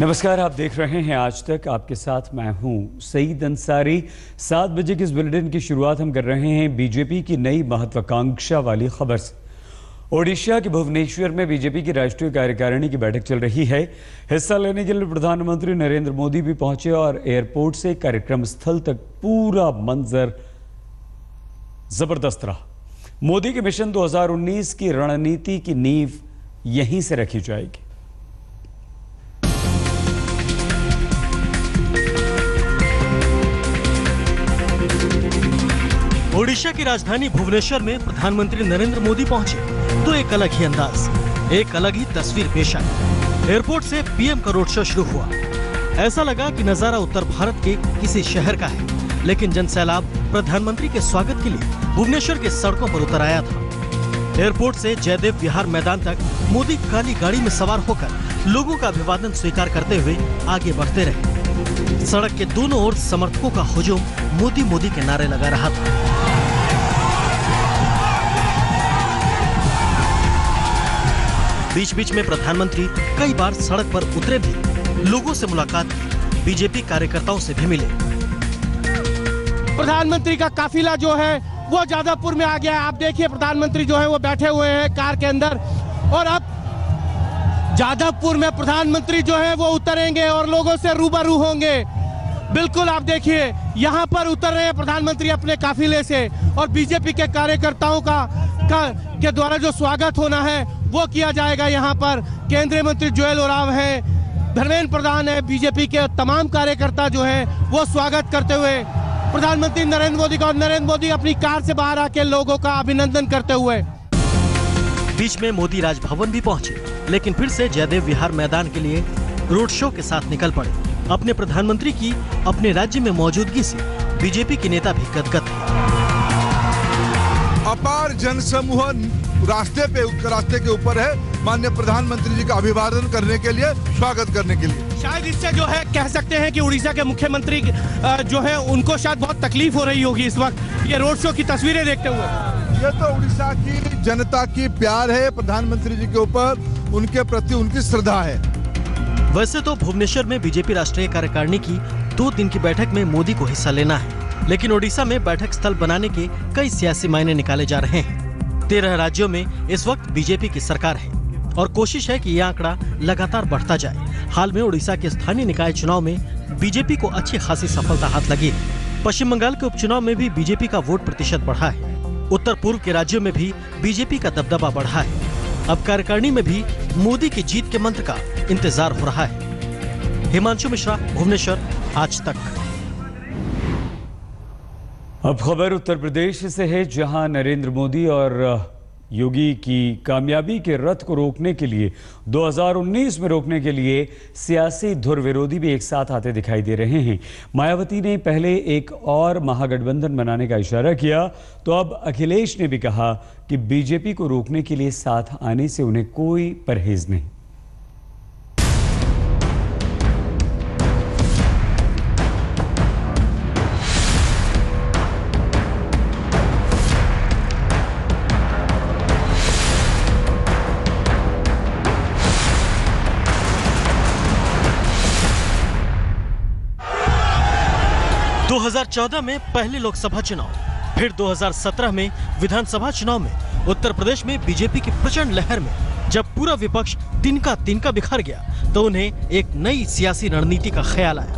नमस्कार, आप देख रहे हैं आज तक। आपके साथ मैं हूं सईद अंसारी। 7 बजे के इस बुलेटिन की शुरुआत हम कर रहे हैं बीजेपी की नई महत्वाकांक्षा वाली खबर से। ओडिशा के भुवनेश्वर में बीजेपी की राष्ट्रीय कार्यकारिणी की बैठक चल रही है। हिस्सा लेने के लिए प्रधानमंत्री नरेंद्र मोदी भी पहुंचे और एयरपोर्ट से कार्यक्रम स्थल तक पूरा मंजर जबरदस्त रहा। मोदी के मिशन 2019 की रणनीति की नींव यहीं से रखी जाएगी। ओडिशा की राजधानी भुवनेश्वर में प्रधानमंत्री नरेंद्र मोदी पहुंचे तो एक अलग ही अंदाज, एक अलग ही तस्वीर पेश आई। एयरपोर्ट से पीएम का रोड शो शुरू हुआ। ऐसा लगा कि नजारा उत्तर भारत के किसी शहर का है, लेकिन जनसैलाब प्रधानमंत्री के स्वागत के लिए भुवनेश्वर के सड़कों पर उतर आया था। एयरपोर्ट से जयदेव विहार मैदान तक मोदी काली गाड़ी में सवार होकर लोगों का अभिवादन स्वीकार करते हुए आगे बढ़ते रहे। सड़क के दोनों ओर समर्थकों का हुजूम मोदी मोदी के नारे लगा रहा था। बीच बीच में प्रधानमंत्री कई बार सड़क पर उतरे भी, लोगों से मुलाकात की, बीजेपी कार्यकर्ताओं से भी मिले। प्रधानमंत्री का काफिला जो है वो जादवपुर में आ गया है। आप देखिए प्रधानमंत्री जो है वो बैठे हुए हैं कार के अंदर और अब जादवपुर में प्रधानमंत्री जो है वो उतरेंगे और लोगों से रूबरू होंगे। बिल्कुल आप देखिए यहाँ पर उतर रहे हैं प्रधानमंत्री अपने काफिले से और बीजेपी के कार्यकर्ताओं के द्वारा जो स्वागत होना है वो किया जाएगा। यहाँ पर केंद्रीय मंत्री जुएल ओराव है, धर्मेंद्र प्रधान है, बीजेपी के तमाम कार्यकर्ता जो है वो स्वागत करते हुए प्रधानमंत्री नरेंद्र मोदी का, और नरेंद्र मोदी अपनी कार से बाहर आके लोगों का अभिनंदन करते हुए। बीच में मोदी राजभवन भी पहुंचे, लेकिन फिर से जयदेव विहार मैदान के लिए रोड शो के साथ निकल पड़े। अपने प्रधानमंत्री की अपने राज्य में मौजूदगी से बीजेपी के नेता भी गदगद थे। अपार जनसमूह रास्ते के ऊपर है माननीय प्रधानमंत्री जी का अभिवादन करने के लिए, स्वागत करने के लिए। शायद इससे जो है कह सकते हैं कि उड़ीसा के मुख्यमंत्री जो है उनको शायद बहुत तकलीफ हो रही होगी इस वक्त ये रोड शो की तस्वीरें देखते हुए। ये तो उड़ीसा की जनता की प्यार है प्रधानमंत्री जी के ऊपर, उनके प्रति उनकी श्रद्धा है। वैसे तो भुवनेश्वर में बीजेपी राष्ट्रीय कार्यकारिणी की 2 दिन की बैठक में मोदी को हिस्सा लेना है, लेकिन ओडिशा में बैठक स्थल बनाने के कई सियासी मायने निकाले जा रहे हैं। 13 राज्यों में इस वक्त बीजेपी की सरकार है और कोशिश है कि यह आंकड़ा लगातार बढ़ता जाए। हाल में ओडिशा के स्थानीय निकाय चुनाव में बीजेपी को अच्छी खासी सफलता हाथ लगी है। पश्चिम बंगाल के उपचुनाव में भी बीजेपी का वोट प्रतिशत बढ़ा है। उत्तर पूर्व के राज्यों में भी बीजेपी का दबदबा बढ़ा है। अब कार्यकारिणी में भी मोदी की जीत के मंत्र का इंतजार हो रहा है। हिमांशु मिश्रा, भुवनेश्वर, आज तक। अब खबर उत्तर प्रदेश से है, जहां नरेंद्र मोदी और योगी की कामयाबी के रथ को रोकने के लिए 2019 में रोकने के लिए सियासी धुर विरोधी भी एक साथ आते दिखाई दे रहे हैं। मायावती ने पहले एक और महागठबंधन बनाने का इशारा किया तो अब अखिलेश ने भी कहा कि बीजेपी को रोकने के लिए साथ आने से उन्हें कोई परहेज नहीं। दो 2014 में पहले लोकसभा चुनाव, फिर 2017 में विधानसभा चुनाव में उत्तर प्रदेश में बीजेपी की प्रचंड लहर में जब पूरा विपक्ष तिनका तिनका बिखर गया तो उन्हें एक नई सियासी रणनीति का ख्याल आया।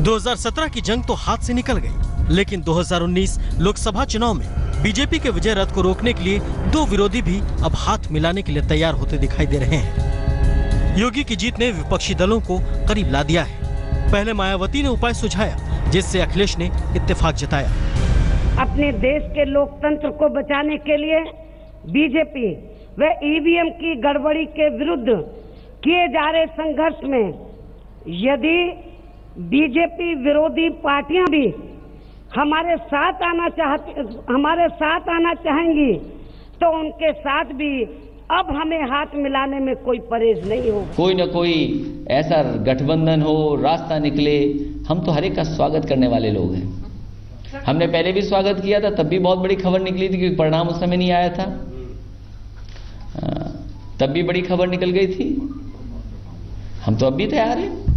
2017 की जंग तो हाथ से निकल गई, लेकिन 2019 लोकसभा चुनाव में बीजेपी के विजय रथ को रोकने के लिए 2 विरोधी भी अब हाथ मिलाने के लिए तैयार होते दिखाई दे रहे हैं। योगी की जीत ने विपक्षी दलों को करीब ला दिया है। पहले मायावती ने उपाय सुझाया, जिससे अखिलेश ने इत्तेफाक जताया। अपने देश के लोकतंत्र को बचाने के लिए बीजेपी व ईवीएम की गड़बड़ी के विरुद्ध किए जा रहे संघर्ष में यदि बीजेपी विरोधी पार्टियां भी हमारे साथ आना चाहेंगी तो उनके साथ भी अब हमें हाथ मिलाने में कोई परहेज नहीं होगा। कोई न कोई ऐसा गठबंधन हो, रास्ता निकले, हम तो हर एक का स्वागत करने वाले लोग हैं। हमने पहले भी स्वागत किया था, तब भी बहुत बड़ी खबर निकली थी क्योंकि परिणाम उस समय नहीं आया था। तब भी बड़ी खबर निकल गई थी। हम तो अब भी तैयार हैं।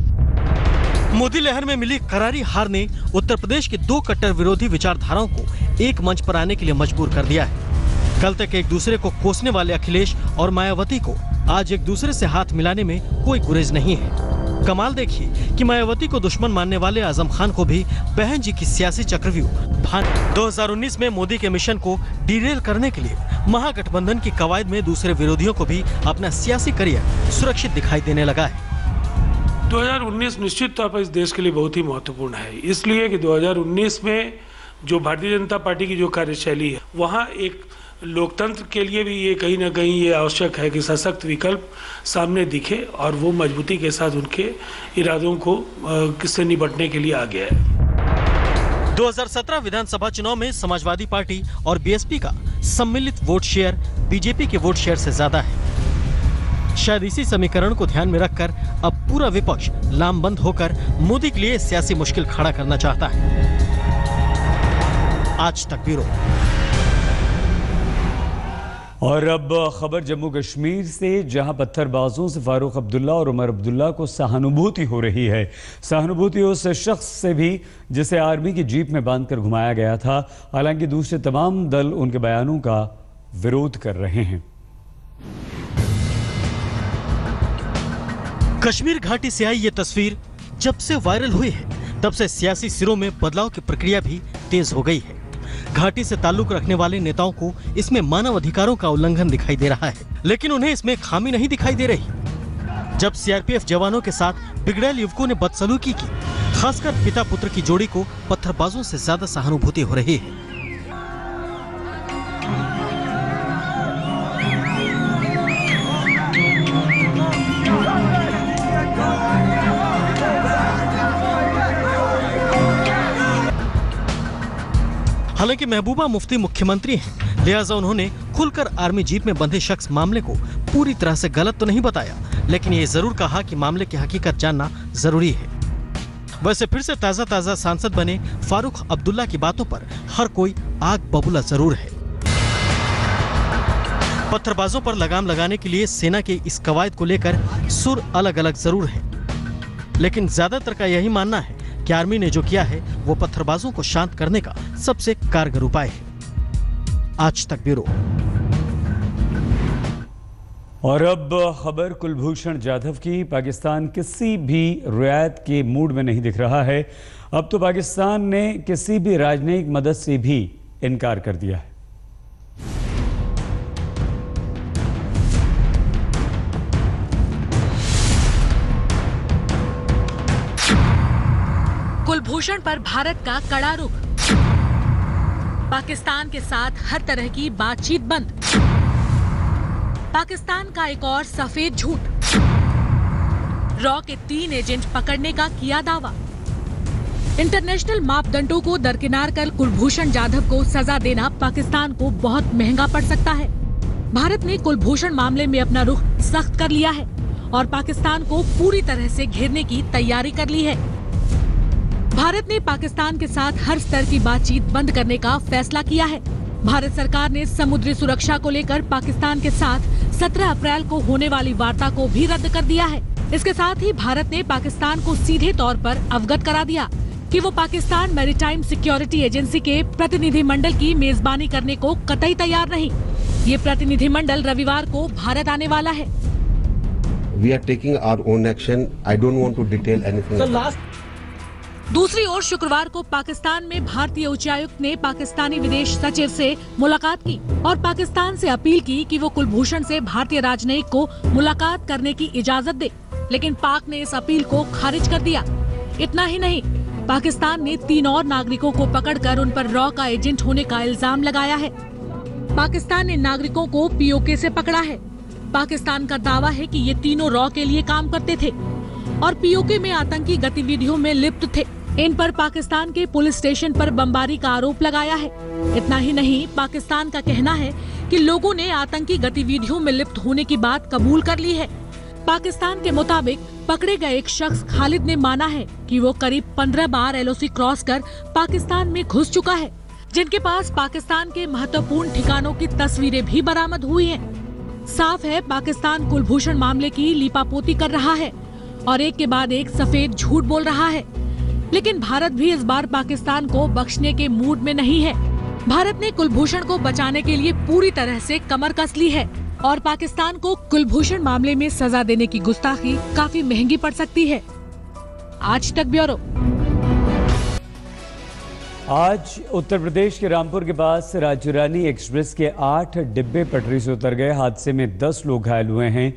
मोदी लहर में मिली करारी हार ने उत्तर प्रदेश के दो कट्टर विरोधी विचारधाराओं को एक मंच पर आने के लिए मजबूर कर दिया है। कल तक एक दूसरे को कोसने वाले अखिलेश और मायावती को आज एक दूसरे से हाथ मिलाने में कोई गुरेज नहीं है। कमाल देखिए कि मायावती को दुश्मन मानने वाले आजम खान को भी बहन जी की सियासी चक्रव्यूह भान 2019 में मोदी के मिशन को डिरेल करने के लिए महागठबंधन की कवायद में दूसरे विरोधियों को भी अपना सियासी करियर सुरक्षित दिखाई देने लगा है। 2019 निश्चित तौर पर इस देश के लिए बहुत ही महत्वपूर्ण है, इसलिए कि 2019 में जो भारतीय जनता पार्टी की जो कार्यशैली है, वहाँ एक लोकतंत्र के लिए भी ये कहीं ना कहीं ये आवश्यक है कि सशक्त विकल्प सामने दिखे और वो मजबूती के साथ उनके इरादों को किससे निपटने के लिए आ गया है। 2017 विधानसभा चुनाव में समाजवादी पार्टी और बीएसपी का सम्मिलित वोट शेयर बीजेपी के वोट शेयर से ज्यादा है। शायद इसी समीकरण को ध्यान में रखकर अब पूरा विपक्ष लामबंद होकर मोदी के लिए सियासी मुश्किल खड़ा करना चाहता है। आज तक ब्यूरो। और अब खबर जम्मू कश्मीर से, जहां पत्थरबाजों से फारूक अब्दुल्ला और उमर अब्दुल्ला को सहानुभूति हो रही है। सहानुभूति उस शख्स से भी जिसे आर्मी की जीप में बांधकर घुमाया गया था। हालांकि दूसरे तमाम दल उनके बयानों का विरोध कर रहे हैं। कश्मीर घाटी से आई ये तस्वीर जब से वायरल हुई है, तब से सियासी सिरों में बदलाव की प्रक्रिया भी तेज हो गई है। घाटी से ताल्लुक रखने वाले नेताओं को इसमें मानव अधिकारों का उल्लंघन दिखाई दे रहा है, लेकिन उन्हें इसमें खामी नहीं दिखाई दे रही। जब सीआरपीएफ जवानों के साथ बिगड़ैल युवकों ने बदसलूकी की, खासकर पिता पुत्र की जोड़ी को पत्थरबाजों से ज्यादा सहानुभूति हो रही है। हालांकि महबूबा मुफ्ती मुख्यमंत्री हैं, लिहाजा उन्होंने खुलकर आर्मी जीप में बंधे शख्स मामले को पूरी तरह से गलत तो नहीं बताया, लेकिन ये जरूर कहा कि मामले की हकीकत जानना जरूरी है। वैसे फिर से ताजा सांसद बने फारूक अब्दुल्ला की बातों पर हर कोई आग बबूला जरूर है। पत्थरबाजों पर लगाम लगाने के लिए सेना के इस कवायद को लेकर सुर अलग अलग जरूर है, लेकिन ज्यादातर का यही मानना है कि आर्मी ने जो किया है वो पत्थरबाजों को शांत करने का सबसे कारगर उपाय है। आज तक ब्यूरो। और अब खबर कुलभूषण जाधव की। पाकिस्तान किसी भी रियायत के मूड में नहीं दिख रहा है। अब तो पाकिस्तान ने किसी भी राजनयिक मदद से भी इनकार कर दिया है। कुलभूषण पर भारत का कड़ा रुख। पाकिस्तान के साथ हर तरह की बातचीत बंद। पाकिस्तान का एक और सफेद झूठ। रॉ के 3 एजेंट पकड़ने का किया दावा। इंटरनेशनल मापदंडों को दरकिनार कर कुलभूषण जाधव को सजा देना पाकिस्तान को बहुत महंगा पड़ सकता है। भारत ने कुलभूषण मामले में अपना रुख सख्त कर लिया है और पाकिस्तान को पूरी तरह से घेरने की तैयारी कर ली है। भारत ने पाकिस्तान के साथ हर स्तर की बातचीत बंद करने का फैसला किया है। भारत सरकार ने समुद्री सुरक्षा को लेकर पाकिस्तान के साथ 17 अप्रैल को होने वाली वार्ता को भी रद्द कर दिया है। इसके साथ ही भारत ने पाकिस्तान को सीधे तौर पर अवगत करा दिया कि वो पाकिस्तान मैरीटाइम सिक्योरिटी एजेंसी के प्रतिनिधिमंडल की मेजबानी करने को कतई तैयार नहीं। ये प्रतिनिधिमंडल रविवार को भारत आने वाला है। We are taking our own action. I don't want to detail anything. दूसरी ओर शुक्रवार को पाकिस्तान में भारतीय उच्चायुक्त ने पाकिस्तानी विदेश सचिव से मुलाकात की और पाकिस्तान से अपील की कि वो कुलभूषण से भारतीय राजनयिक को मुलाकात करने की इजाजत दे, लेकिन पाक ने इस अपील को खारिज कर दिया। इतना ही नहीं, पाकिस्तान ने 3 और नागरिकों को पकड़कर उन पर रॉ का एजेंट होने का इल्जाम लगाया है। पाकिस्तान ने नागरिकों को पीओके से पकड़ा है। पाकिस्तान का दावा है कि ये तीनों रॉ के लिए काम करते थे और पीओके में आतंकी गतिविधियों में लिप्त थे। इन पर पाकिस्तान के पुलिस स्टेशन पर बमबारी का आरोप लगाया है। इतना ही नहीं, पाकिस्तान का कहना है कि लोगों ने आतंकी गतिविधियों में लिप्त होने की बात कबूल कर ली है। पाकिस्तान के मुताबिक पकड़े गए एक शख्स खालिद ने माना है कि वो करीब 15 बार एलओसी क्रॉस कर पाकिस्तान में घुस चुका है, जिनके पास पाकिस्तान के महत्वपूर्ण ठिकानों की तस्वीरें भी बरामद हुई हैं। साफ है पाकिस्तान कुलभूषण मामले की लीपापोती कर रहा है और एक के बाद एक सफेद झूठ बोल रहा है। लेकिन भारत भी इस बार पाकिस्तान को बख्शने के मूड में नहीं है। भारत ने कुलभूषण को बचाने के लिए पूरी तरह से कमर कस ली है और पाकिस्तान को कुलभूषण मामले में सजा देने की गुस्ताखी काफी महंगी पड़ सकती है। आज तक ब्यूरो। आज उत्तर प्रदेश के रामपुर के पास राज्य रानी एक्सप्रेस के 8 डिब्बे पटरी से उतर गए। हादसे में 10 लोग घायल हुए हैं,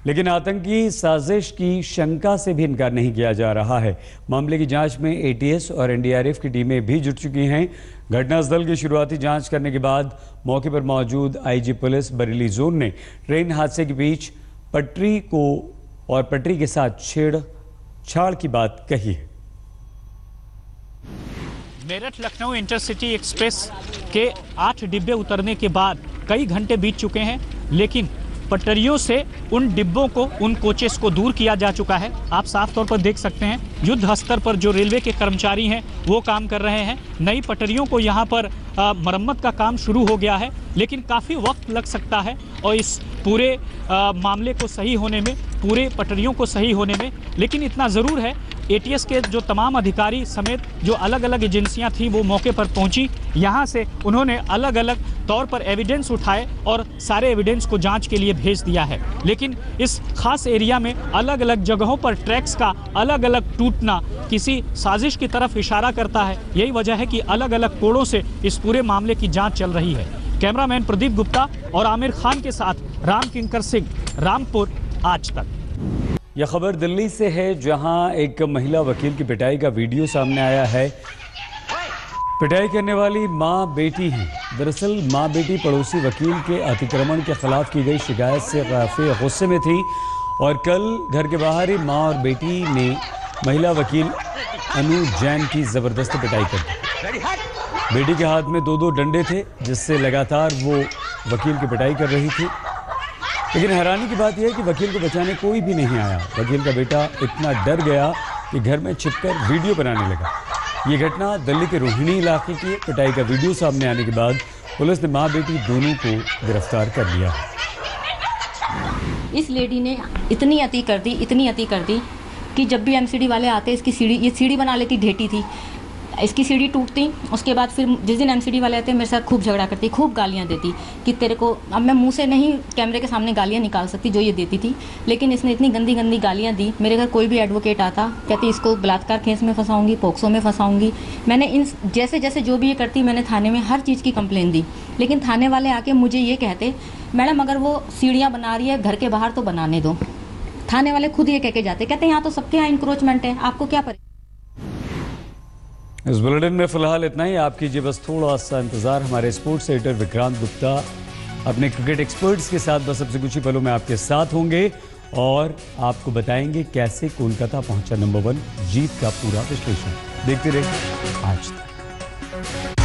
लेकिन आतंकी साजिश की शंका से भी इनकार नहीं किया जा रहा है। मामले की जांच में एटीएस और एनडीआरएफ की टीमें भी जुट चुकी हैं। घटनास्थल की शुरुआती जांच करने के बाद मौके पर मौजूद आईजी पुलिस बरेली जोन ने ट्रेन हादसे के बीच पटरी को और पटरी के साथ छेड़छाड़ की बात कही है। मेरठ लखनऊ इंटरसिटी एक्सप्रेस के 8 डिब्बे उतरने के बाद कई घंटे बीत चुके हैं, लेकिन पटरियों से उन डिब्बों को, उन कोचेस को दूर किया जा चुका है। आप साफ तौर पर देख सकते हैं युद्ध स्तर पर जो रेलवे के कर्मचारी हैं वो काम कर रहे हैं। नई पटरियों को यहाँ पर मरम्मत का काम शुरू हो गया है, लेकिन काफ़ी वक्त लग सकता है और इस पूरे मामले को सही होने में, पूरे पटरियों को सही होने में। लेकिन इतना ज़रूर है, एटीएस के जो तमाम अधिकारी समेत जो अलग अलग एजेंसियां थी वो मौके पर पहुंची। यहां से उन्होंने अलग अलग तौर पर एविडेंस उठाए और सारे एविडेंस को जांच के लिए भेज दिया है। लेकिन इस खास एरिया में अलग अलग जगहों पर ट्रैक्स का अलग अलग टूटना किसी साजिश की तरफ इशारा करता है। यही वजह है कि अलग अलग कोणों से इस पूरे मामले की जाँच चल रही है। कैमरामैन प्रदीप गुप्ता और आमिर खान के साथ राम किंकर सिंह, रामपुर, आज तक। यह खबर दिल्ली से है, जहां एक महिला वकील की पिटाई का वीडियो सामने आया है। पिटाई करने वाली मां बेटी हैं। दरअसल मां बेटी पड़ोसी वकील के अतिक्रमण के खिलाफ की गई शिकायत से काफी गुस्से में थी और कल घर के बाहर ही मां और बेटी ने महिला वकील अनु जैन की जबरदस्त पिटाई कर दी। बेटी के हाथ में 2-2 डंडे थे, जिससे लगातार वो वकील की पिटाई कर रही थी। लेकिन हैरानी की बात यह है कि वकील को बचाने कोई भी नहीं आया। वकील का बेटा इतना डर गया कि घर में छिपकर वीडियो बनाने लगा। ये घटना दिल्ली के रोहिणी इलाके की। पिटाई का वीडियो सामने आने के बाद पुलिस ने मां बेटी दोनों को गिरफ्तार कर लिया। इस लेडी ने इतनी अति कर दी कि जब भी एमसीडी वाले आते इसकी सीढ़ी बना लेती, ढेटी थी, इसकी सीढ़ी टूटती। उसके बाद फिर जिस दिन एमसीडी वाले आते मेरे साथ खूब झगड़ा करती, खूब गालियां देती कि तेरे को, अब मैं मुंह से नहीं कैमरे के सामने गालियां निकाल सकती जो ये देती थी, लेकिन इसने इतनी गंदी गंदी गालियां दी। मेरे घर कोई भी एडवोकेट आता कहती इसको बलात्कार केस में फंसाऊंगी, पोक्सो में फंसाऊंगी। मैंने इन जैसे जैसे जो भी ये करती मैंने थाने में हर चीज़ की कंप्लेन दी, लेकिन थाने वाले आके मुझे ये कहते मैडम अगर वो सीढ़ियाँ बना रही है घर के बाहर तो बनाने दो। थाने वाले खुद ये कह के जाते, कहते यहाँ तो सबके यहाँ इंक्रोचमेंट है, आपको क्या पड़े। इस बुलेटिन में फिलहाल इतना ही। आप कीजिए बस थोड़ा सा इंतजार। हमारे स्पोर्ट्स एडिटर विक्रांत गुप्ता अपने क्रिकेट एक्सपर्ट्स के साथ बस अब से कुछ ही पलों में आपके साथ होंगे और आपको बताएंगे कैसे कोलकाता पहुंचा नंबर 1, जीत का पूरा विश्लेषण। देखते रहिए आज तक।